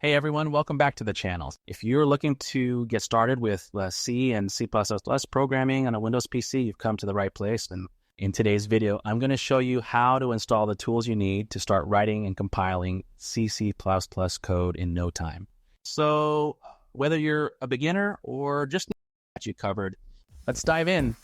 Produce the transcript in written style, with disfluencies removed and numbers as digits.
Hey everyone, welcome back to the channel. If you're looking to get started with C and C++ programming on a Windows PC, you've come to the right place. And in today's video, I'm going to show you how to install the tools you need to start writing and compiling C++ code in no time. So whether you're a beginner or just got you covered, let's dive in.